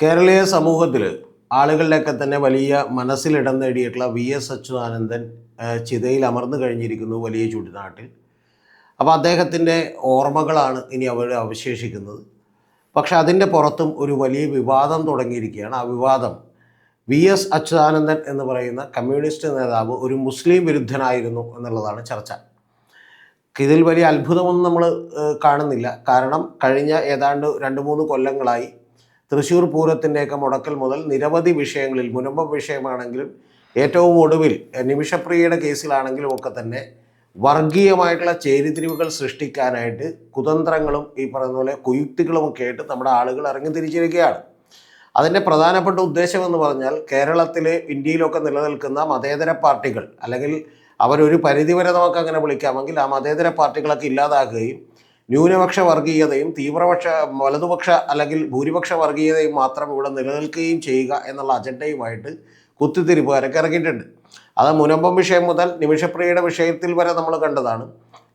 കേരളീയ സമൂഹത്തിൽ ആളുകളുടെയൊക്കെ തന്നെ വലിയ മനസ്സിലിടം നേടിയിട്ടുള്ള വി.എസ്. അച്യുതാനന്ദൻ ചിതയിൽ അമർന്നു കഴിഞ്ഞിരിക്കുന്നു വലിയ ചുടുനാട്ടിൽ. അപ്പോൾ അദ്ദേഹത്തിൻ്റെ ഓർമ്മകളാണ് ഇനി അവിടെ അവശേഷിക്കുന്നത്. പക്ഷെ അതിൻ്റെ പുറത്തും ഒരു വലിയ വിവാദം തുടങ്ങിയിരിക്കുകയാണ്. ആ വിവാദം വി.എസ്. അച്യുതാനന്ദൻ എന്ന് പറയുന്ന കമ്മ്യൂണിസ്റ്റ് നേതാവ് ഒരു മുസ്ലിം വിരുദ്ധനായിരുന്നു എന്നുള്ളതാണ് ചർച്ച. ഇതിൽ വലിയ അത്ഭുതമൊന്നും നമ്മൾ കാണുന്നില്ല. കാരണം കഴിഞ്ഞ ഏതാണ്ട് 2-3 കൊല്ലങ്ങളായി തൃശ്ശൂർ പൂരത്തിൻ്റെയൊക്കെ മുടക്കൽ മുതൽ നിരവധി വിഷയങ്ങളിൽ, മുനമ്പം വിഷയമാണെങ്കിലും ഏറ്റവും ഒടുവിൽ നിമിഷപ്രിയയുടെ കേസിലാണെങ്കിലും ഒക്കെ തന്നെ വർഗീയമായിട്ടുള്ള ചേരിതിരിവുകൾ സൃഷ്ടിക്കാനായിട്ട് കുതന്ത്രങ്ങളും ഈ പറയുന്ന പോലെ കുയുക്തികളുമൊക്കെ ആയിട്ട് നമ്മുടെ ആളുകൾ ഇറങ്ങി തിരിച്ചിരിക്കുകയാണ്. അതിൻ്റെ പ്രധാനപ്പെട്ട ഉദ്ദേശം എന്ന് പറഞ്ഞാൽ കേരളത്തിലെ ഇന്ത്യയിലൊക്കെ നിലനിൽക്കുന്ന മതേതര പാർട്ടികൾ, അല്ലെങ്കിൽ അവരൊരു പരിധിവരെ നമുക്ക് അങ്ങനെ വിളിക്കാമെങ്കിൽ ആ മതേതര പാർട്ടികളൊക്കെ ഇല്ലാതാക്കുകയും ന്യൂനപക്ഷ വർഗീയതയും തീവ്രപക്ഷ വലതുപക്ഷ അല്ലെങ്കിൽ ഭൂരിപക്ഷ വർഗീയതയും മാത്രം ഇവിടെ നിലനിൽക്കുകയും ചെയ്യുക എന്നുള്ള അജണ്ടയുമായിട്ട് കുത്തിത്തിരിപ്പുകാരൊക്കെ ഇറങ്ങിയിട്ടുണ്ട്. അത് മുനമ്പം വിഷയം മുതൽ നിമിഷപ്രിയയുടെ വിഷയത്തിൽ വരെ നമ്മൾ കണ്ടതാണ്.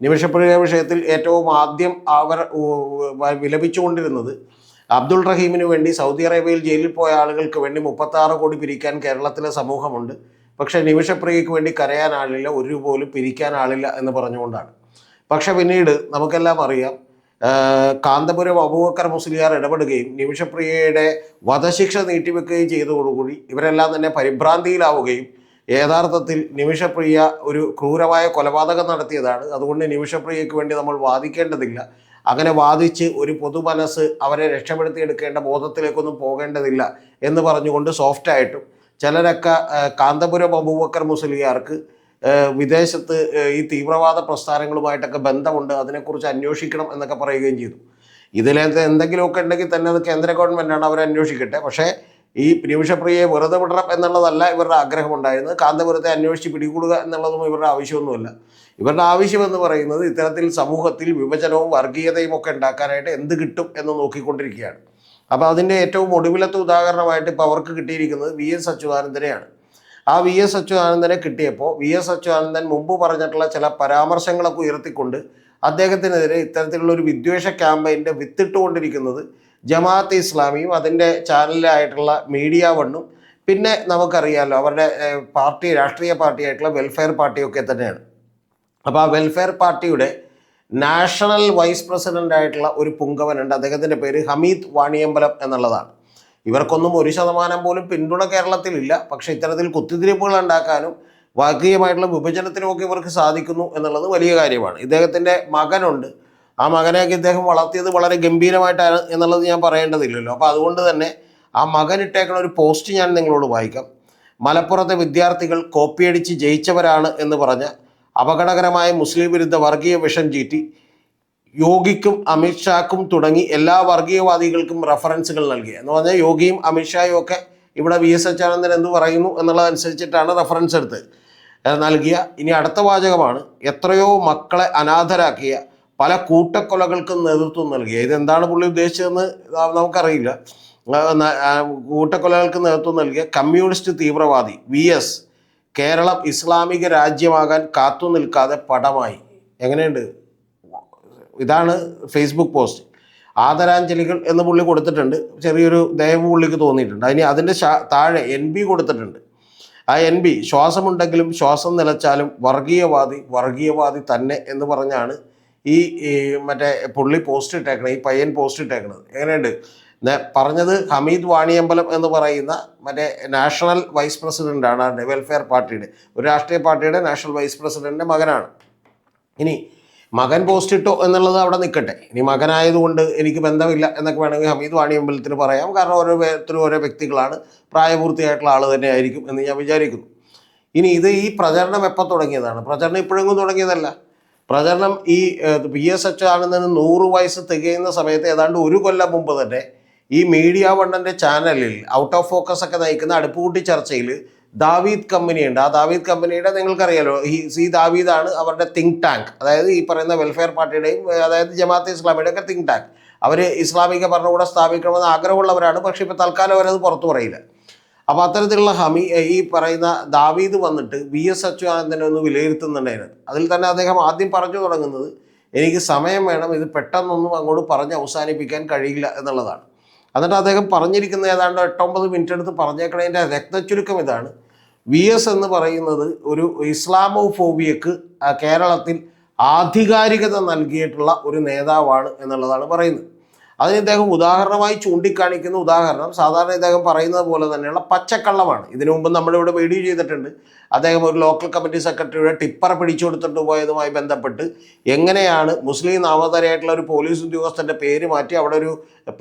നിമിഷപ്രിയ വിഷയത്തിൽ ഏറ്റവും ആദ്യം അവർ വിലപിച്ചുകൊണ്ടിരുന്നത് അബ്ദുൾ റഹീമിന് വേണ്ടി സൗദി അറേബ്യയിൽ ജയിലിൽ പോയ ആളുകൾക്ക് വേണ്ടി 36 കോടി പിരിക്കാൻ കേരളത്തിലെ സമൂഹമുണ്ട്, പക്ഷേ നിമിഷപ്രിയയ്ക്ക് വേണ്ടി കരയാൻ ആളില്ല, ഒരു രൂപ പോലും പിരിക്കാൻ ആളില്ല എന്ന് പറഞ്ഞുകൊണ്ടാണ്. പക്ഷെ പിന്നീട് നമുക്കെല്ലാം അറിയാം, കാന്തപുരം അബൂബക്കർ മുസ്ലിയാർ ഇടപെടുകയും നിമിഷപ്രിയയുടെ വധശിക്ഷ നീട്ടിവെക്കുകയും ചെയ്തതോടുകൂടി ഇവരെല്ലാം തന്നെ പരിഭ്രാന്തിയിലാവുകയും യഥാർത്ഥത്തിൽ നിമിഷപ്രിയ ഒരു ക്രൂരമായ കൊലപാതകം നടത്തിയതാണ്, അതുകൊണ്ട് നിമിഷപ്രിയയ്ക്ക് വേണ്ടി നമ്മൾ വാദിക്കേണ്ടതില്ല, അങ്ങനെ വാദിച്ച് ഒരു പൊതുമനസ്സ് അവരെ രക്ഷപ്പെടുത്തിയെടുക്കേണ്ട ബോധത്തിലേക്കൊന്നും പോകേണ്ടതില്ല എന്ന് പറഞ്ഞുകൊണ്ട് സോഫ്റ്റായിട്ടും ചിലരൊക്കെ കാന്തപുരം അബൂബക്കർ മുസ്ലിയാർക്ക് വിദേശത്ത് ഈ തീവ്രവാദ പ്രസ്ഥാനങ്ങളുമായിട്ടൊക്കെ ബന്ധമുണ്ട്, അതിനെക്കുറിച്ച് അന്വേഷിക്കണം എന്നൊക്കെ പറയുകയും ചെയ്തു. ഇതിനകത്ത് എന്തെങ്കിലുമൊക്കെ ഉണ്ടെങ്കിൽ തന്നെ അത് കേന്ദ്ര ഗവൺമെൻറ്റാണ്, അവരെ അന്വേഷിക്കട്ടെ. പക്ഷേ ഈ നിമിഷപ്രിയയെ വെറുതെ വിടണം എന്നുള്ളതല്ല ഇവരുടെ ആഗ്രഹമുണ്ടായിരുന്നത്. കാന്തപുരത്തെ അന്വേഷിച്ച് പിടികൂടുക എന്നുള്ളതും ഇവരുടെ ആവശ്യമൊന്നുമല്ല. ഇവരുടെ ആവശ്യമെന്ന് പറയുന്നത് ഇത്തരത്തിൽ സമൂഹത്തിൽ വിഭജനവും വർഗീയതയും ഒക്കെ ഉണ്ടാക്കാനായിട്ട് എന്ത് കിട്ടും എന്ന് നോക്കിക്കൊണ്ടിരിക്കുകയാണ്. അപ്പോൾ അതിൻ്റെ ഏറ്റവും ഒടുവിലത്തെ ഉദാഹരണമായിട്ട് ഇപ്പോൾ അവർക്ക് കിട്ടിയിരിക്കുന്നത് വി.എസ്. അച്യുതാനന്ദനെയാണ്. ആ വി.എസ്. അച്യുതാനന്ദനെ കിട്ടിയപ്പോൾ വി.എസ്. അച്യുതാനന്ദൻ മുമ്പ് പറഞ്ഞിട്ടുള്ള ചില പരാമർശങ്ങളൊക്കെ ഉയർത്തിക്കൊണ്ട് അദ്ദേഹത്തിനെതിരെ ഇത്തരത്തിലുള്ള ഒരു വിദ്വേഷ ക്യാമ്പയിൻ്റെ വിത്തിട്ടുകൊണ്ടിരിക്കുന്നത് ജമാഅത്തെ ഇസ്ലാമിയും അതിൻ്റെ ചാനലായിട്ടുള്ള മീഡിയ വണ്ണും പിന്നെ നമുക്കറിയാമല്ലോ അവരുടെ പാർട്ടി, രാഷ്ട്രീയ പാർട്ടിയായിട്ടുള്ള വെൽഫെയർ പാർട്ടിയൊക്കെ തന്നെയാണ്. അപ്പോൾ ആ വെൽഫെയർ പാർട്ടിയുടെ നാഷണൽ വൈസ് പ്രസിഡൻ്റ് ആയിട്ടുള്ള ഒരു പുങ്കവനുണ്ട്, അദ്ദേഹത്തിൻ്റെ പേര് ഹമീദ് വാണിയമ്പലം എന്നുള്ളതാണ്. ഇവർക്കൊന്നും 1% പോലും പിന്തുണ കേരളത്തിലില്ല, പക്ഷേ ഇത്തരത്തിൽ കുത്തിത്തിരിപ്പുകൾ ഉണ്ടാക്കാനും വർഗീയമായിട്ടുള്ള വിഭജനത്തിനുമൊക്കെ ഇവർക്ക് സാധിക്കുന്നു എന്നുള്ളത് വലിയ കാര്യമാണ്. ഇദ്ദേഹത്തിൻ്റെ മകനുണ്ട്, ആ മകനെയൊക്കെ ഇദ്ദേഹം വളർത്തിയത് വളരെ ഗംഭീരമായിട്ടാണ് എന്നുള്ളത് ഞാൻ പറയേണ്ടതില്ലല്ലോ. അപ്പോൾ അതുകൊണ്ട് തന്നെ ആ മകനിട്ടേക്കണ ഒരു പോസ്റ്റ് ഞാൻ നിങ്ങളോട് വായിക്കാം. മലപ്പുറത്തെ വിദ്യാർത്ഥികൾ കോപ്പിയടിച്ച് ജയിച്ചവരാണ് എന്ന് പറഞ്ഞ അപകടകരമായ മുസ്ലിം വിരുദ്ധ വർഗീയ വിഷം ചീറ്റി യോഗിക്കും അമിത്ഷാക്കും തുടങ്ങി എല്ലാ വർഗീയവാദികൾക്കും റെഫറൻസുകൾ നൽകിയ എന്ന് പറഞ്ഞാൽ യോഗിയും അമിത്ഷായും ഒക്കെ ഇവിടെ വി.എസ്. അച്യുതാനന്ദൻ എന്ത് പറയുന്നു എന്നുള്ളതനുസരിച്ചിട്ടാണ് റെഫറൻസ് എടുത്ത് നൽകിയ. ഇനി അടുത്ത വാചകമാണ്, എത്രയോ മക്കളെ അനാഥരാക്കിയ, പല കൂട്ടക്കൊലകൾക്കും നേതൃത്വം നൽകിയ. ഇതെന്താണ് പുള്ളി ഉദ്ദേശിച്ചതെന്ന് നമുക്കറിയില്ല. കൂട്ടക്കൊലകൾക്ക് നേതൃത്വം നൽകിയ കമ്മ്യൂണിസ്റ്റ് തീവ്രവാദി വി.എസ്. കേരളം ഇസ്ലാമിക രാജ്യമാകാൻ കാത്തു നിൽക്കാതെ പടമായി. എങ്ങനെയുണ്ട്? ഇതാണ് ഫേസ്ബുക്ക് പോസ്റ്റ്. ആദരാഞ്ജലികൾ എന്ന് പുള്ളി കൊടുത്തിട്ടുണ്ട്, ചെറിയൊരു ദയവ് പുള്ളിക്ക് തോന്നിയിട്ടുണ്ട്. അതിൻ്റെ താഴെ NB കൊടുത്തിട്ടുണ്ട്. ആ NB, ശ്വാസമുണ്ടെങ്കിലും ശ്വാസം നിലച്ചാലും വർഗീയവാദി തന്നെ എന്ന് പറഞ്ഞാണ് ഈ മറ്റേ പുള്ളി പോസ്റ്റ് ഇട്ടേക്കണത്, ഈ പയ്യൻ പോസ്റ്റ് ഇട്ടേക്കണത്. എങ്ങനെയുണ്ട്? പറഞ്ഞത് ഹമീദ് വാണിയമ്പലം എന്ന് പറയുന്ന മറ്റേ നാഷണൽ വൈസ് പ്രസിഡൻ്റാണ് വെൽഫെയർ പാർട്ടിയുടെ, ഒരു രാഷ്ട്രീയ പാർട്ടിയുടെ നാഷണൽ വൈസ് പ്രസിഡൻ്റിൻ്റെ മകനാണ്. ഇനി മകൻ പോസ്റ്റ് ഇട്ടോ എന്നുള്ളത് അവിടെ നിൽക്കട്ടെ. ഇനി മകനായതുകൊണ്ട് എനിക്ക് ബന്ധമില്ല എന്നൊക്കെ വേണമെങ്കിൽ ഹമീദ് വാണിയമ്പലത്തിന് പറയാം, കാരണം ഓരോ വ്യക്തികളാണ്, പ്രായപൂർത്തിയായിട്ടുള്ള ആൾ തന്നെ ആയിരിക്കും എന്ന് ഞാൻ വിചാരിക്കുന്നു. ഇനി ഈ പ്രചരണം എപ്പോൾ തുടങ്ങിയതാണ്? പ്രചരണം ഇപ്പോഴെങ്കിലും തുടങ്ങിയതല്ല. പ്രചരണം ഈ വി.എസ്. അച്യുതാനന്ദന് 100 വയസ്സ് തികയുന്ന സമയത്ത് ഏതാണ്ട് 1 കൊല്ലം മുമ്പ് തന്നെ ഈ മീഡിയ വണ്ണൻ്റെ ചാനലിൽ ഔട്ട് ഓഫ് ഫോക്കസ് ഒക്കെ നയിക്കുന്ന അടുപ്പുകൂട്ടി ചർച്ചയിൽ ദാവീദ് കമ്പനിയുണ്ട്. ആ ദാവീദ് കമ്പനിയുടെ നിങ്ങൾക്കറിയാലോ, ദാവീദാണ് അവരുടെ തിങ്ക് ടാങ്ക്, അതായത് ഈ പറയുന്ന വെൽഫെയർ പാർട്ടിയുടെയും അതായത് ജമാഅത്തെ ഇസ്ലാമിയുടെ ഒക്കെ തിങ്ക് ടാങ്ക്. അവർ ഇസ്ലാമിക ഭരണകൂടം സ്ഥാപിക്കണമെന്ന് ആഗ്രഹമുള്ളവരാണ്, പക്ഷേ ഇപ്പോൾ തൽക്കാലം അവരത് പുറത്തു പറയില്ല. അപ്പോൾ അത്തരത്തിലുള്ള ഈ പറയുന്ന ദാവീദ് വന്നിട്ട് വി.എസ്. അച്യുതാനന്ദനെ ഒന്ന് വിലയിരുത്തുന്നുണ്ടായിരുന്നു. അതിൽ തന്നെ അദ്ദേഹം ആദ്യം പറഞ്ഞു തുടങ്ങുന്നത്, എനിക്ക് സമയം വേണം, ഇത് പെട്ടെന്നൊന്നും അങ്ങോട്ട് പറഞ്ഞ് അവസാനിപ്പിക്കാൻ കഴിയില്ല എന്നുള്ളതാണ്. എന്നിട്ട് അദ്ദേഹം പറഞ്ഞിരിക്കുന്നത് ഏതാണ്ട് 8-9 മിനിറ്റ് എടുത്ത് പറഞ്ഞേക്കണതിൻ്റെ രക്തചുരുക്കം ഇതാണ്: VS എന്ന് പറയുന്നത് ഒരു ഇസ്ലാമോഫോബിയക്ക് കേരളത്തിൽ ആധികാരികത നൽകിയിട്ടുള്ള ഒരു നേതാവാണ് എന്നുള്ളതാണ് പറയുന്നത്. അതിന് ഇദ്ദേഹം ഉദാഹരണമായി ചൂണ്ടിക്കാണിക്കുന്ന ഉദാഹരണം സാധാരണ ഇദ്ദേഹം പറയുന്നത് പോലെ തന്നെയുള്ള പച്ചക്കള്ളമാണ്. ഇതിനു മുമ്പ് നമ്മളിവിടെ വീഡിയോ ചെയ്തിട്ടുണ്ട്. അദ്ദേഹം ഒരു ലോക്കൽ കമ്മിറ്റി സെക്രട്ടറിയുടെ ടിപ്പർ പിടിച്ചു കൊടുത്തിട്ട് പോയതുമായി ബന്ധപ്പെട്ട് എങ്ങനെയാണ് മുസ്ലിം നാമധാരിയായിട്ടുള്ള ഒരു പോലീസ് ഉദ്യോഗസ്ഥൻ്റെ പേര് മാറ്റി അവിടെ ഒരു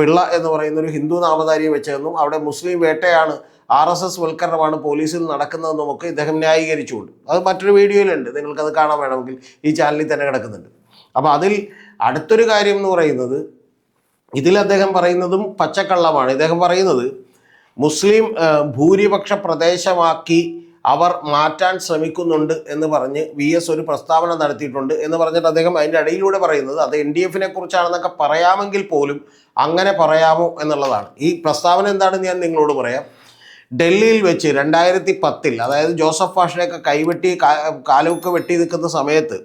പിള്ള എന്ന് പറയുന്ന ഒരു ഹിന്ദു നാമധാരിയെ വെച്ചതെന്നും അവിടെ മുസ്ലിം വേട്ടയാണ്, RSS വൽക്കരണമാണ് പോലീസിൽ നടക്കുന്നതെന്നുമൊക്കെ ഇദ്ദേഹം ന്യായീകരിച്ചുകൊണ്ട്, അത് മറ്റൊരു വീഡിയോയിലുണ്ട്, നിങ്ങൾക്കത് കാണാൻ വേണമെങ്കിൽ ഈ ചാനലിൽ തന്നെ കിടക്കുന്നുണ്ട്. അപ്പോൾ അതിൽ അടുത്തൊരു കാര്യം എന്ന് പറയുന്നത്, ഇതിൽ അദ്ദേഹം പറയുന്നതും പച്ചക്കള്ളമാണ്. ഇദ്ദേഹം പറയുന്നത് മുസ്ലിം ഭൂരിപക്ഷ പ്രദേശമാക്കി അവർ മാറ്റാൻ ശ്രമിക്കുന്നുണ്ട് എന്ന് പറഞ്ഞ് VS ഒരു പ്രസ്താവന നടത്തിയിട്ടുണ്ട് എന്ന് പറഞ്ഞിട്ട് അദ്ദേഹം അതിൻ്റെ ഇടയിലൂടെ പറയുന്നത് അത് NDF-നെ കുറിച്ചാണെന്നൊക്കെ പറയാമെങ്കിൽ പോലും അങ്ങനെ പറയാമോ എന്നുള്ളതാണ്. ഈ പ്രസ്താവന എന്താണെന്ന് ഞാൻ നിങ്ങളോട് പറയാം. ഡൽഹിയിൽ വെച്ച് 2010, അതായത് ജോസഫ് ഫാഷനെയൊക്കെ കൈവെട്ടി കാലമൊക്കെ വെട്ടി നിൽക്കുന്ന സമയത്ത്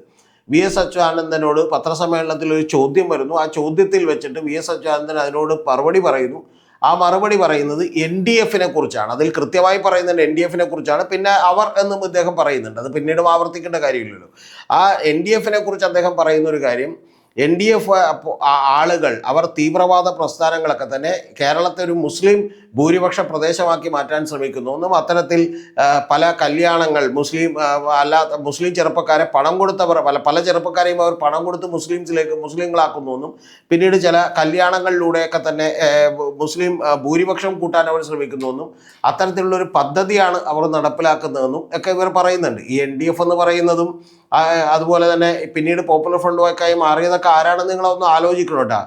VS അച്യുതാനന്ദനോട് പത്രസമ്മേളനത്തിൽ ഒരു ചോദ്യം വരുന്നു. ആ ചോദ്യത്തിൽ വെച്ചിട്ട് VS അച്യുതാനന്ദൻ അതിനോട് മറുപടി പറയുന്നു. ആ മറുപടി പറയുന്നത് NDF-നെ കുറിച്ചാണ്. അതിൽ കൃത്യമായി പറയുന്നുണ്ട് NDF-നെ കുറിച്ചാണ്. പിന്നെ അവർ എന്നും ഇദ്ദേഹം പറയുന്നുണ്ട്. അത് പിന്നീട് ആവർത്തിക്കേണ്ട കാര്യമില്ലല്ലോ. ആ NDF-നെ കുറിച്ച് അദ്ദേഹം പറയുന്ന ഒരു കാര്യം, NDF ആളുകൾ അവർ തീവ്രവാദ പ്രസ്ഥാനങ്ങളൊക്കെ തന്നെ കേരളത്തെ ഒരു മുസ്ലിം ഭൂരിപക്ഷ പ്രദേശമാക്കി മാറ്റാൻ ശ്രമിക്കുന്നു എന്നും അത്തരത്തിൽ പല കല്യാണങ്ങൾ അല്ലാത്ത മുസ്ലിം ചെറുപ്പക്കാരെ പണം കൊടുത്തവർ പല ചെറുപ്പക്കാരെയും അവർ പണം കൊടുത്ത് മുസ്ലിങ്ങളാക്കുന്നു എന്നും പിന്നീട് ചില കല്യാണങ്ങളിലൂടെയൊക്കെ തന്നെ മുസ്ലിം ഭൂരിപക്ഷം കൂട്ടാൻ അവർ ശ്രമിക്കുന്നു എന്നും അത്തരത്തിലുള്ളൊരു പദ്ധതിയാണ് അവർ നടപ്പിലാക്കുന്നതെന്നും ഒക്കെ ഇവർ പറയുന്നുണ്ട്. ഈ NDF എന്ന് പറയുന്നതും അതുപോലെ തന്നെ പിന്നീട് പോപ്പുലർ ഫ്രണ്ടുമൊക്കെയായി മാറിയതൊക്കെ ആരാണെന്ന് നിങ്ങളൊന്ന് ആലോചിക്കണം കേട്ടോ.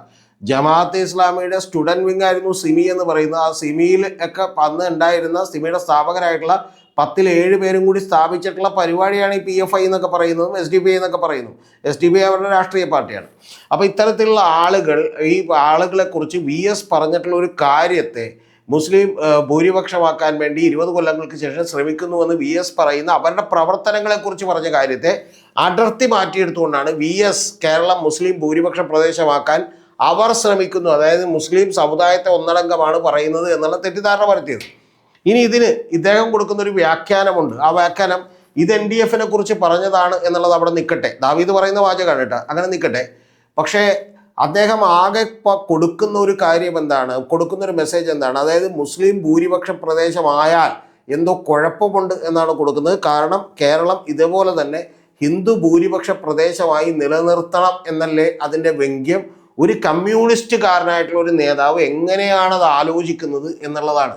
ജമാഅത്തെ ഇസ്ലാമിയുടെ സ്റ്റുഡൻറ് വിങ് ആയിരുന്നു സിമി എന്ന് പറയുന്നത്. ആ സിമിയിൽ ഒക്കെ അന്ന് ഉണ്ടായിരുന്ന സിമിയുടെ സ്ഥാപകരായിട്ടുള്ള 10-7 പേരും കൂടി സ്ഥാപിച്ചിട്ടുള്ള പരിപാടിയാണ് ഈ PFI എന്നൊക്കെ പറയുന്നതും SDPI എന്നൊക്കെ പറയുന്നു. SDPI അവരുടെ രാഷ്ട്രീയ പാർട്ടിയാണ്. അപ്പോൾ ഇത്തരത്തിലുള്ള ആളുകൾ, ഈ ആളുകളെക്കുറിച്ച് VS പറഞ്ഞിട്ടുള്ള ഒരു കാര്യത്തെ മുസ്ലിം ഭൂരിപക്ഷമാക്കാൻ വേണ്ടി 20 കൊല്ലങ്ങൾക്ക് ശേഷം ശ്രമിക്കുന്നുവെന്ന് VS പറയുന്ന അവരുടെ പ്രവർത്തനങ്ങളെക്കുറിച്ച് പറഞ്ഞ കാര്യത്തെ അടർത്തി മാറ്റിയെടുത്തുകൊണ്ടാണ് VS കേരളം മുസ്ലിം ഭൂരിപക്ഷ പ്രദേശമാക്കാൻ അവർ ശ്രമിക്കുന്നു, അതായത് മുസ്ലിം സമുദായത്തെ ഒന്നടങ്കമാണ് പറയുന്നത് എന്നുള്ള തെറ്റിദ്ധാരണ വരുത്തിയത്. ഇനി ഇതിന് ഇദ്ദേഹം കൊടുക്കുന്ന ഒരു വ്യാഖ്യാനമുണ്ട്. ആ വ്യാഖ്യാനം ഇത് NDF-നെ കുറിച്ച് പറഞ്ഞതാണ് എന്നുള്ളത് അവിടെ നിൽക്കട്ടെ. ദാവീദ് പറയുന്ന വാചകമാണ് കേട്ടോ, അങ്ങനെ നിൽക്കട്ടെ. പക്ഷേ അദ്ദേഹം ആകെ കൊടുക്കുന്ന ഒരു കാര്യം എന്താണ്, കൊടുക്കുന്ന ഒരു മെസ്സേജ് എന്താണ്, അതായത് മുസ്ലിം ഭൂരിപക്ഷ പ്രദേശമായാൽ എന്തോ കുഴപ്പമുണ്ട് എന്നാണ് കൊടുക്കുന്നത്. കാരണം കേരളം ഇതേപോലെ തന്നെ ഹിന്ദു ഭൂരിപക്ഷ പ്രദേശമായി നിലനിർത്തണം എന്നല്ലേ അതിൻ്റെ വ്യംഗ്യം. ഒരു കമ്മ്യൂണിസ്റ്റുകാരനായിട്ടുള്ള ഒരു നേതാവ് എങ്ങനെയാണത് ആലോചിക്കുന്നത് എന്നുള്ളതാണ്.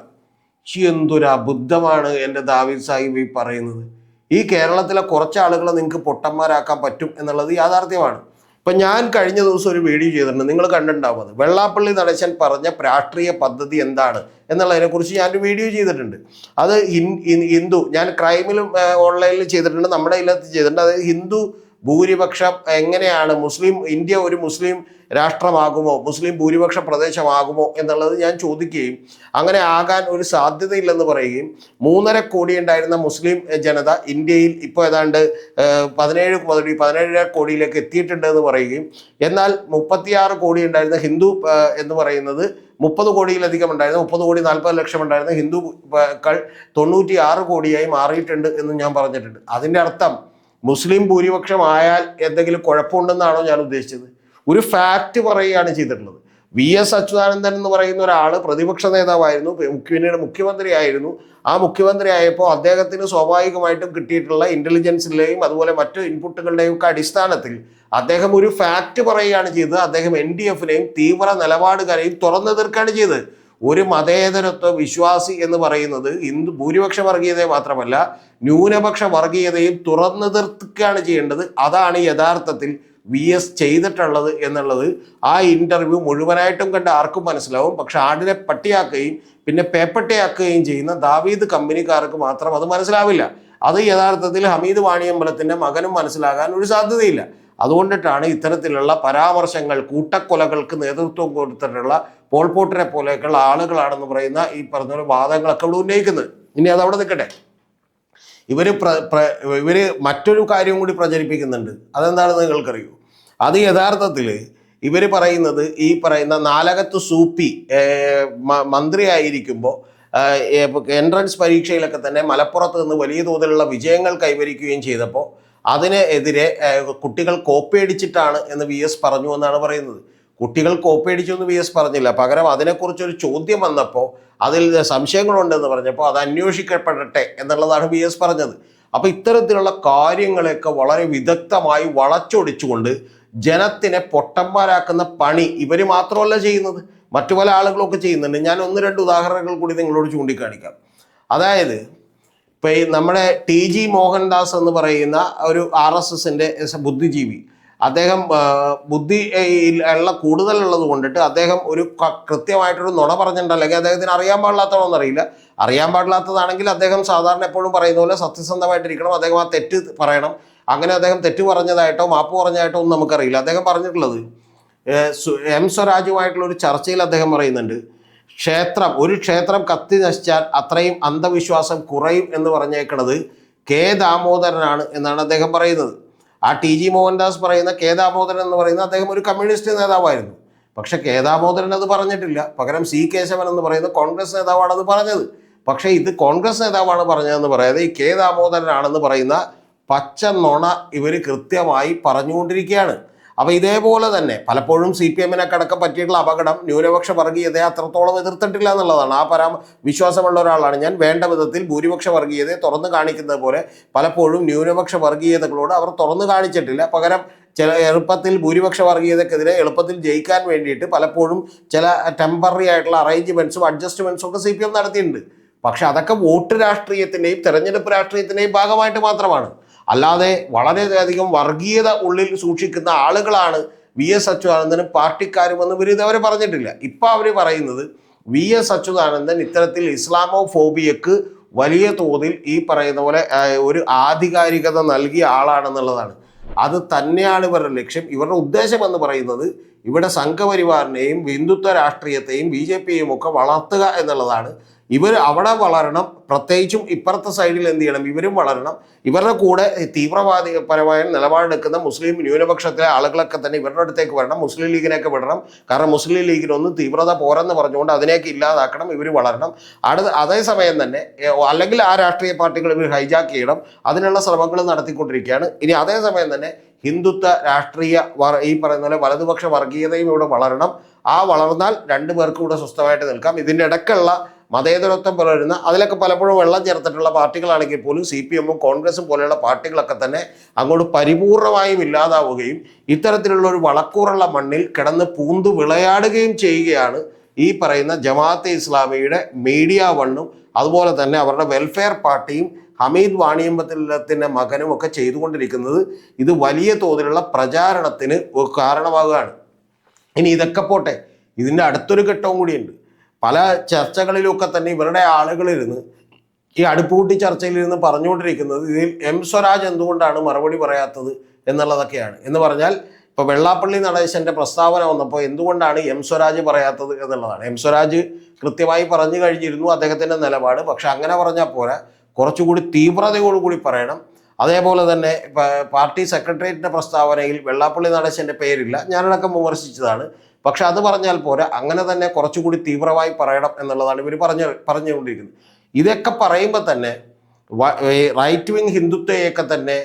എന്തൊരു അബദ്ധമാണ് എൻ്റെ ദാവീദ് സാഹിബ് ഈ പറയുന്നത്. ഈ കേരളത്തിലെ കുറച്ച് ആളുകളെ നിങ്ങൾക്ക് പൊട്ടന്മാരാക്കാൻ പറ്റും എന്നുള്ളത് യാഥാർത്ഥ്യമാണ്. ഇപ്പം ഞാൻ കഴിഞ്ഞ ദിവസം ഒരു വീഡിയോ ചെയ്തിട്ടുണ്ട്, നിങ്ങൾ കണ്ടിട്ടുണ്ടാവും. അത് വെള്ളാപ്പള്ളി നടേശൻ പറഞ്ഞ രാഷ്ട്രീയ പദ്ധതി എന്താണ് എന്നുള്ളതിനെക്കുറിച്ച് ഞാനൊരു വീഡിയോ ചെയ്തിട്ടുണ്ട്. അത് ഹിന്ദു, ഞാൻ ക്രൈമിലും ഓൺലൈനിൽ ചെയ്തിട്ടുണ്ട്, നമ്മുടെ ഇതിനകത്ത് ചെയ്തിട്ടുണ്ട്. അതായത് ഹിന്ദു ഭൂരിപക്ഷം എങ്ങനെയാണ് ഇന്ത്യ ഒരു മുസ്ലിം രാഷ്ട്രമാകുമോ, മുസ്ലിം ഭൂരിപക്ഷ പ്രദേശമാകുമോ എന്നുള്ളത് ഞാൻ ചോദിക്കുകയും അങ്ങനെ ആകാൻ ഒരു സാധ്യതയില്ലെന്ന് പറയുകയും 3.5 കോടി ഉണ്ടായിരുന്ന മുസ്ലിം ജനത ഇന്ത്യയിൽ ഇപ്പോൾ ഏതാണ്ട് 17 കോടിയിലേക്ക് എത്തിയിട്ടുണ്ട് എന്ന് പറയുകയും എന്നാൽ 36 കോടി ഉണ്ടായിരുന്ന ഹിന്ദു എന്ന് പറയുന്നത് 30 കോടിയിലധികം ഉണ്ടായിരുന്ന 30 കോടി 40 ലക്ഷം ഉണ്ടായിരുന്ന ഹിന്ദുക്കൾ 96 കോടിയായി മാറിയിട്ടുണ്ട് എന്ന് ഞാൻ പറഞ്ഞിട്ടുണ്ട്. അതിൻ്റെ അർത്ഥം മുസ്ലിം ഭൂരിപക്ഷമായാൽ എന്തെങ്കിലും കുഴപ്പമുണ്ടെന്നാണോ ഞാൻ ഉദ്ദേശിച്ചത്? ഒരു ഫാക്റ്റ് പറയുകയാണ് ചെയ്തിട്ടുള്ളത്. VS അച്യുതാനന്ദൻ എന്ന് പറയുന്ന ഒരാൾ പ്രതിപക്ഷ നേതാവായിരുന്നു, പിന്നീട് മുഖ്യമന്ത്രിയായിരുന്നു. ആ മുഖ്യമന്ത്രി ആയപ്പോൾ അദ്ദേഹത്തിന് സ്വാഭാവികമായിട്ടും കിട്ടിയിട്ടുള്ള ഇൻ്റലിജൻസിലെയും അതുപോലെ മറ്റു ഇൻപുട്ടുകളുടെയും ഒക്കെ അടിസ്ഥാനത്തിൽ അദ്ദേഹം ഒരു ഫാക്റ്റ് പറയുകയാണ് ചെയ്തത്. അദ്ദേഹം NDF-നെയും തീവ്ര നിലപാടുകാരെയും തുറന്നു തീർക്കുകയാണ് ചെയ്തത്. ഒരു മതേതരത്വ വിശ്വാസി എന്ന് പറയുന്നത് ഭൂരിപക്ഷ വർഗീയതയെ മാത്രമല്ല ന്യൂനപക്ഷ വർഗീയതയും തുറന്നു തീർക്കുകയാണ് ചെയ്യേണ്ടത്. അതാണ് യഥാർത്ഥത്തിൽ VS ചെയ്തിട്ടുള്ളത് എന്നുള്ളത് ആ ഇൻ്റർവ്യൂ മുഴുവനായിട്ടും കണ്ട് ആർക്കും മനസ്സിലാവും. പക്ഷെ ആടിനെ പട്ടിയാക്കുകയും പിന്നെ പേപ്പട്ടിയാക്കുകയും ചെയ്യുന്ന ദാവീദ് കമ്പനിക്കാർക്ക് മാത്രം അത് മനസ്സിലാവില്ല. അത് യഥാർത്ഥത്തിൽ ഹമീദ് വാണിയമ്പലത്തിൻ്റെ മകനും മനസ്സിലാകാൻ ഒരു സാധ്യതയില്ല. അതുകൊണ്ടിട്ടാണ് ഇത്തരത്തിലുള്ള പരാമർശങ്ങൾ, കൂട്ടക്കൊലകൾക്ക് നേതൃത്വം കൊടുത്തിട്ടുള്ള പോൾപോട്ടിനെ പോലെയൊക്കെയുള്ള ആളുകളാണെന്ന് പറയുന്ന ഈ പറഞ്ഞ വാദങ്ങളൊക്കെ ഇവിടെ ഉന്നയിക്കുന്നത്. ഇനി അതവിടെ നിൽക്കട്ടെ. ഇവര് മറ്റൊരു കാര്യം കൂടി പ്രചരിപ്പിക്കുന്നുണ്ട്. അതെന്താണെന്ന് നിങ്ങൾക്കറിയൂ? അത് യഥാർത്ഥത്തിൽ ഇവർ പറയുന്നത് ഈ പറയുന്ന നാലകത്ത് സൂപ്പി മന്ത്രിയായിരിക്കുമ്പോൾ എൻട്രൻസ് പരീക്ഷയിലൊക്കെ തന്നെ മലപ്പുറത്ത് നിന്ന് വലിയ തോതിലുള്ള വിജയങ്ങൾ കൈവരിക്കുകയും ചെയ്തപ്പോൾ അതിനെതിരെ കുട്ടികൾ കോപ്പിയടിച്ചിട്ടാണ് എന്ന് VS പറഞ്ഞു എന്നാണ് പറയുന്നത്. കുട്ടികൾ കോപ്പിയടിച്ചു എന്ന് VS പറഞ്ഞില്ല, പകരം അതിനെക്കുറിച്ചൊരു ചോദ്യം വന്നപ്പോൾ അതിൽ സംശയങ്ങളുണ്ടെന്ന് പറഞ്ഞപ്പോൾ അത് അന്വേഷിക്കപ്പെടട്ടെ എന്നുള്ളതാണ് VS പറഞ്ഞത്. അപ്പോൾ ഇത്തരത്തിലുള്ള കാര്യങ്ങളെയൊക്കെ വളരെ വിദഗ്ധമായി വളച്ചൊടിച്ചുകൊണ്ട് ജനത്തിനെ പൊട്ടന്മാരാക്കുന്ന പണി ഇവർ മാത്രമല്ല ചെയ്യുന്നത്, മറ്റു പല ആളുകളൊക്കെ ചെയ്യുന്നുണ്ട്. ഞാൻ 1-2 ഉദാഹരണങ്ങൾ കൂടി നിങ്ങളോട് ചൂണ്ടിക്കാണിക്കാം. അതായത് ഇപ്പം ഈ നമ്മുടെ TG മോഹൻദാസ് എന്ന് പറയുന്ന ഒരു RSSന്റെ ബുദ്ധിജീവി, അദ്ദേഹം ബുദ്ധി ഉള്ള കൂടുതലുള്ളത് കൊണ്ടിട്ട് അദ്ദേഹം ഒരു കൃത്യമായിട്ടൊരു നുണ പറഞ്ഞിട്ടുണ്ട്, അല്ലെങ്കിൽ അദ്ദേഹത്തിന് അറിയാൻ പാടില്ലാത്തതാണെന്ന് അറിയില്ല. അറിയാൻ പാടില്ലാത്തതാണെങ്കിൽ അദ്ദേഹം സാധാരണ എപ്പോഴും പറയുന്ന പോലെ സത്യസന്ധമായിട്ടിരിക്കണം, അദ്ദേഹം ആ തെറ്റ് പറയണം. അങ്ങനെ അദ്ദേഹം തെറ്റ് പറഞ്ഞതായിട്ടോ മാപ്പ് പറഞ്ഞതായിട്ടോ ഒന്നും നമുക്കറിയില്ല. അദ്ദേഹം പറഞ്ഞിട്ടുള്ളത് M സ്വരാജുമായിട്ടുള്ള ഒരു ചർച്ചയിൽ അദ്ദേഹം പറയുന്നുണ്ട്, ഒരു ക്ഷേത്രം കത്തി നശിച്ചാൽ അത്രയും അന്ധവിശ്വാസം കുറയും എന്ന് പറഞ്ഞേക്കണത് K ദാമോദരനാണ് എന്നാണ് അദ്ദേഹം പറയുന്നത്. ആ TG മോഹൻദാസ് പറയുന്ന K ദാമോദരൻ എന്ന് പറയുന്ന അദ്ദേഹം ഒരു കമ്മ്യൂണിസ്റ്റ് നേതാവായിരുന്നു. പക്ഷെ K ദാമോദരൻ അത് പറഞ്ഞിട്ടില്ല, പകരം C കേശവൻ എന്ന് പറയുന്ന കോൺഗ്രസ് നേതാവാണ് അത് പറഞ്ഞത്. പക്ഷേ ഇത് കോൺഗ്രസ് നേതാവാണ് പറഞ്ഞതെന്ന് പറയാതെ ഈ K ദാമോദരനാണെന്ന് പറയുന്ന പച്ച നുണ ഇവർ കൃത്യമായി പറഞ്ഞുകൊണ്ടിരിക്കുകയാണ്. അപ്പോൾ ഇതേപോലെ തന്നെ പലപ്പോഴും CPM-നൊക്കെ അടക്കം പറ്റിയിട്ടുള്ള അപകടം ന്യൂനപക്ഷ വർഗീയതയെ അത്രത്തോളം എതിർത്തിട്ടില്ല എന്നുള്ളതാണ്. ആ വിശ്വാസമുള്ള ഒരാളാണ് ഞാൻ. വേണ്ട വിധത്തിൽ ഭൂരിപക്ഷ വർഗീയതയെ തുറന്നു കാണിക്കുന്നത് പോലെ പലപ്പോഴും ന്യൂനപക്ഷ വർഗീയതകളോട് അവർ തുറന്നു കാണിച്ചിട്ടില്ല. പകരം എളുപ്പത്തിൽ ഭൂരിപക്ഷ വർഗീയതക്കെതിരെ എളുപ്പത്തിൽ ജയിക്കാൻ വേണ്ടിയിട്ട് പലപ്പോഴും ചില ടെമ്പററി ആയിട്ടുള്ള അറേഞ്ച്മെൻറ്റ്സും അഡ്ജസ്റ്റ്മെൻറ്റ്സും ഒക്കെ CPM നടത്തിയിട്ടുണ്ട്. പക്ഷെ അതൊക്കെ വോട്ട് രാഷ്ട്രീയത്തിൻ്റെയും തെരഞ്ഞെടുപ്പ് രാഷ്ട്രീയത്തിൻ്റെയും ഭാഗമായിട്ട് മാത്രമാണ്. അല്ലാതെ വളരെയധികം വർഗീയത ഉള്ളിൽ സൂക്ഷിക്കുന്ന ആളുകളാണ് VS അച്യുതാനന്ദനും പാർട്ടിക്കാരുമെന്ന് ഇവർ ഇതുവരെ പറഞ്ഞിട്ടില്ല. ഇപ്പം അവർ പറയുന്നത് VS അച്യുതാനന്ദൻ ഇത്തരത്തിൽ ഇസ്ലാമോ ഫോബിയക്ക് വലിയ തോതിൽ ഈ പറയുന്ന പോലെ ഒരു ആധികാരികത നൽകിയ ആളാണെന്നുള്ളതാണ്. അത് തന്നെയാണ് ഇവരുടെ ലക്ഷ്യം. ഇവരുടെ ഉദ്ദേശം എന്ന് പറയുന്നത് ഇവിടെ സംഘപരിവാറിനെയും ഹിന്ദുത്വ രാഷ്ട്രീയത്തെയും BJPയെയും ഒക്കെ വളർത്തുക എന്നുള്ളതാണ്. ഇവർ അവിടെ വളരണം, പ്രത്യേകിച്ചും ഇപ്പുറത്തെ സൈഡിൽ എന്ത് ചെയ്യണം, ഇവരും വളരണം. ഇവരുടെ കൂടെ തീവ്രവാദിപരമായ നിലപാടെടുക്കുന്ന മുസ്ലിം ന്യൂനപക്ഷത്തിലെ ആളുകളൊക്കെ തന്നെ ഇവരുടെ അടുത്തേക്ക് വരണം, മുസ്ലിം ലീഗിനെയൊക്കെ വിടണം. കാരണം മുസ്ലിം ലീഗിനൊന്നും തീവ്രത പോരെന്ന് പറഞ്ഞുകൊണ്ട് അതിനെയൊക്കെ ഇല്ലാതാക്കണം, ഇവർ വളരണം. അതേസമയം തന്നെ അല്ലെങ്കിൽ ആ രാഷ്ട്രീയ പാർട്ടികൾ ഇവർ ഹൈജാക്ക് ചെയ്യണം, അതിനുള്ള ശ്രമങ്ങൾ നടത്തിക്കൊണ്ടിരിക്കുകയാണ്. ഇനി അതേസമയം തന്നെ ഹിന്ദുത്വ രാഷ്ട്രീയ ഈ പറയുന്ന പോലെ വലതുപക്ഷ വർഗീയതയും ഇവിടെ വളരണം. ആ വളർന്നാൽ രണ്ടു പേർക്കും ഇവിടെ സ്വസ്ഥമായിട്ട് നിൽക്കാം. ഇതിൻ്റെ ഇടയ്ക്കുള്ള മതേതരത്വം പുലരുന്ന അതിലൊക്കെ പലപ്പോഴും വെള്ളം ചേർത്തിട്ടുള്ള പാർട്ടികളാണെങ്കിൽ പോലും CPM-ഉം കോൺഗ്രസും പോലെയുള്ള പാർട്ടികളൊക്കെ തന്നെ അങ്ങോട്ട് പരിപൂർണമായും ഇല്ലാതാവുകയും ഇത്തരത്തിലുള്ള ഒരു വളക്കൂറുള്ള മണ്ണിൽ കിടന്ന് പൂന്തു വിളയാടുകയും ചെയ്യുകയാണ് ഈ പറയുന്ന ജമാഅത്തെ ഇസ്ലാമിയുടെ മീഡിയ വണ്ണും അതുപോലെ തന്നെ അവരുടെ വെൽഫെയർ പാർട്ടിയും ഹമീദ് വാണിയമ്പലത്തിൻ്റെ മകനും ഒക്കെ ചെയ്തുകൊണ്ടിരിക്കുന്നത്. ഇത് വലിയ തോതിലുള്ള പ്രചാരണത്തിന് കാരണമാകുകയാണ്. ഇനി ഇതൊക്കെ പോട്ടെ, ഇതിൻ്റെ അടുത്തൊരു ഘട്ടവും കൂടിയുണ്ട്. പല ചർച്ചകളിലൊക്കെ തന്നെ ഇവരുടെ ആളുകളിരുന്ന് ഈ അടുപ്പുകൂട്ടി ചർച്ചയിലിരുന്ന് പറഞ്ഞുകൊണ്ടിരിക്കുന്നത് ഇതിൽ M സ്വരാജ് എന്തുകൊണ്ടാണ് മറുപടി പറയാത്തത് എന്നുള്ളതൊക്കെയാണ്. എന്ന് പറഞ്ഞാൽ ഇപ്പോൾ വെള്ളാപ്പള്ളി നടേശൻ്റെ പ്രസ്താവന വന്നപ്പോൾ എന്തുകൊണ്ടാണ് M സ്വരാജ് പറയാത്തത് എന്നുള്ളതാണ്. M സ്വരാജ് കൃത്യമായി പറഞ്ഞു കഴിഞ്ഞിരുന്നു അദ്ദേഹത്തിൻ്റെ നിലപാട്. പക്ഷെ അങ്ങനെ പറഞ്ഞാൽ പോരാ, കുറച്ചുകൂടി തീവ്രതയോടുകൂടി പറയണം. അതേപോലെ തന്നെ പാർട്ടി സെക്രട്ടേറിയറ്റിൻ്റെ പ്രസ്താവനയിൽ വെള്ളാപ്പള്ളി നടേശൻ്റെ പേരില്ല, ഞാനടക്കം വിമർശിച്ചതാണ്. പക്ഷെ അത് പറഞ്ഞാൽ പോരാ, അങ്ങനെ തന്നെ കുറച്ചുകൂടി തീവ്രമായി പറയണം എന്നുള്ളതാണ് ഇവർ പറഞ്ഞുകൊണ്ടിരിക്കുന്നത്. ഇതൊക്കെ പറയുമ്പോൾ തന്നെ റൈറ്റ് വിങ് ഹിന്ദുത്വയൊക്കെ തന്നെ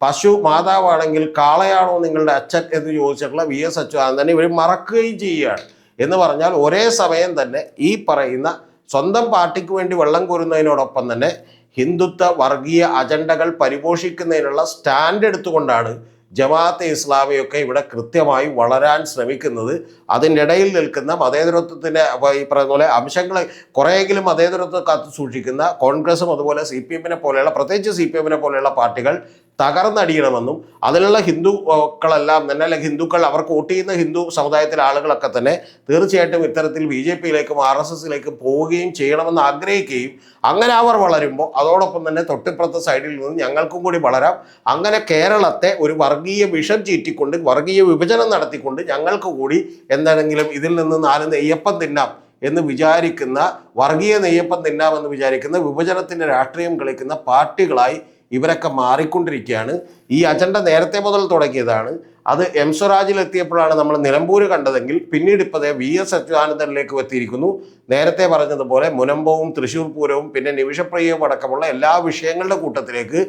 പശു മാതാവാണെങ്കിൽ കാളയാണോ നിങ്ങളുടെ അച്ഛൻ എന്ന് ചോദിച്ചിട്ടുള്ള VS അച്യുതാനന്ദനെ ഇവർ മറക്കുകയും ചെയ്യുകയാണ്. എന്ന് പറഞ്ഞാൽ ഒരേ സമയം തന്നെ ഈ പറയുന്ന സ്വന്തം പാർട്ടിക്ക് വേണ്ടി വെള്ളം കോരുന്നതിനോടൊപ്പം തന്നെ ഹിന്ദുത്വ വർഗീയ അജണ്ടകൾ പരിപോഷിക്കുന്നതിനുള്ള സ്റ്റാൻഡ് എടുത്തുകൊണ്ടാണ് ജമാഅത്തെ ഇസ്ലാമിയൊക്കെ ഇവിടെ കൃത്യമായി വളരാൻ ശ്രമിക്കുന്നത്. അതിൻ്റെ ഇടയിൽ നിൽക്കുന്ന മതേതരത്വത്തിൻ്റെ ഈ പറയുന്ന പോലെ അംശങ്ങൾ കുറേയെങ്കിലും മതേതരത്വം കാത്തു സൂക്ഷിക്കുന്ന കോൺഗ്രസും അതുപോലെ CPM-നെ പോലെയുള്ള, പ്രത്യേകിച്ച് CPM-നെ പോലെയുള്ള പാർട്ടികൾ തകർന്നടിയണമെന്നും അതിലുള്ള ഹിന്ദുക്കളെല്ലാം തന്നെ, അല്ലെങ്കിൽ ഹിന്ദുക്കൾ അവർക്ക് വോട്ട് ചെയ്യുന്ന ഹിന്ദു സമുദായത്തിലെ ആളുകളൊക്കെ തന്നെ തീർച്ചയായിട്ടും ഇത്തരത്തിൽ BJPയിലേക്കും RSSലേക്കും പോവുകയും ചെയ്യണമെന്ന് ആഗ്രഹിക്കുകയും അങ്ങനെ അവർ വളരുമ്പോൾ അതോടൊപ്പം തന്നെ തൊട്ടിപ്പുറത്തെ സൈഡിൽ നിന്ന് ഞങ്ങൾക്കും കൂടി വളരാം, അങ്ങനെ കേരളത്തെ ഒരു വർഗീയ വിഷം ചീറ്റിക്കൊണ്ട് വർഗീയ വിഭജനം നടത്തിക്കൊണ്ട് ഞങ്ങൾക്ക് കൂടി എന്താണെങ്കിലും ഇതിൽ നിന്ന് 4 നെയ്യപ്പം തിന്നാം എന്ന് വിചാരിക്കുന്ന, വർഗീയ നെയ്യപ്പം തിന്നാമെന്ന് വിചാരിക്കുന്ന, വിഭജനത്തിൻ്റെ രാഷ്ട്രീയം കളിക്കുന്ന പാർട്ടികളായി ഇവരൊക്കെ മാറിക്കൊണ്ടിരിക്കുകയാണ്. ഈ അജണ്ട നേരത്തെ മുതൽ തുടങ്ങിയതാണ്. അത് എം സ്വരാജിൽ എത്തിയപ്പോഴാണ് നമ്മൾ നിലമ്പൂര് കണ്ടതെങ്കിൽ പിന്നീട് ഇപ്പതേ VS അച്യുതാനന്ദനിലേക്ക് എത്തിയിരിക്കുന്നു. നേരത്തെ പറഞ്ഞതുപോലെ മുനമ്പവും തൃശ്ശൂർ പൂരവും പിന്നെ നിമിഷപ്രിയവും അടക്കമുള്ള എല്ലാ വിഷയങ്ങളുടെ കൂട്ടത്തിലേക്ക്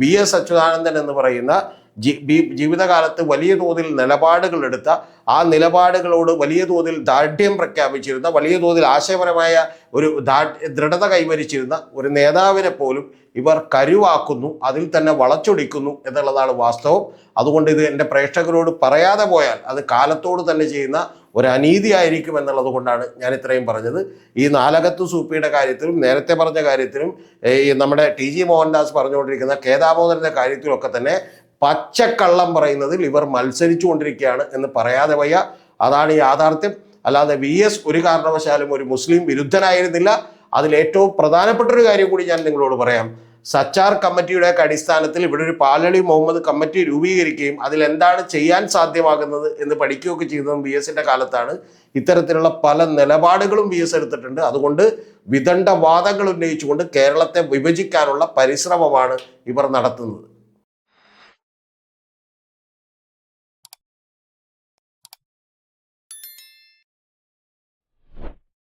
VS അച്യുതാനന്ദൻ എന്ന് പറയുന്ന ജീവിതകാലത്ത് വലിയ തോതിൽ നിലപാടുകൾ എടുത്ത, ആ നിലപാടുകളോട് വലിയ തോതിൽ ദാർഢ്യം പ്രഖ്യാപിച്ചിരുന്ന, വലിയ തോതിൽ ആശയപരമായ ഒരു ദൃഢത കൈവരിച്ചിരുന്ന ഒരു നേതാവിനെ പോലും ഇവർ കരുവാക്കുന്നു, അതിൽ തന്നെ വളച്ചൊടിക്കുന്നു എന്നുള്ളതാണ് വാസ്തവം. അതുകൊണ്ട് ഇത് എൻ്റെ പ്രേക്ഷകരോട് പറയാതെ പോയാൽ അത് കാലത്തോട് തന്നെ ചെയ്യുന്ന ഒരു അനീതിയായിരിക്കും എന്നുള്ളത് കൊണ്ടാണ് ഞാൻ ഇത്രയും പറഞ്ഞത്. ഈ നാലകത്തു സൂപ്പിയുടെ കാര്യത്തിലും നേരത്തെ പറഞ്ഞ കാര്യത്തിലും ഈ നമ്മുടെ TG മോഹൻദാസ് പറഞ്ഞുകൊണ്ടിരിക്കുന്ന കേദാമോദരൻ്റെ കാര്യത്തിലൊക്കെ തന്നെ പച്ചക്കള്ളം പറയുന്നതിൽ ഇവർ മത്സരിച്ചു കൊണ്ടിരിക്കുകയാണ് എന്ന് പറയാതെ വയ്യ. അതാണ് യാഥാർത്ഥ്യം. അല്ലാതെ VS ഒരു കാരണവശാലും ഒരു മുസ്ലിം വിരുദ്ധനായിരുന്നില്ല. അതിലേറ്റവും പ്രധാനപ്പെട്ട ഒരു കാര്യം കൂടി ഞാൻ നിങ്ങളോട് പറയാം. സച്ചാർ കമ്മിറ്റിയുടെ അടിസ്ഥാനത്തിൽ ഇവിടെ ഒരു പാലളി മുഹമ്മദ് കമ്മിറ്റി രൂപീകരിക്കുകയും അതിലെന്താണ് ചെയ്യാൻ സാധ്യമാകുന്നത് എന്ന് പഠിക്കുകയൊക്കെ ചെയ്തതും VSന്റെ കാലത്താണ്. ഇത്തരത്തിലുള്ള പല നിലപാടുകളും VS എടുത്തിട്ടുണ്ട്. അതുകൊണ്ട് വിദണ്ഡവാദങ്ങൾ ഉന്നയിച്ചുകൊണ്ട് കേരളത്തെ വിഭജിക്കാനുള്ള പരിശ്രമമാണ് ഇവർ നടത്തുന്നത്.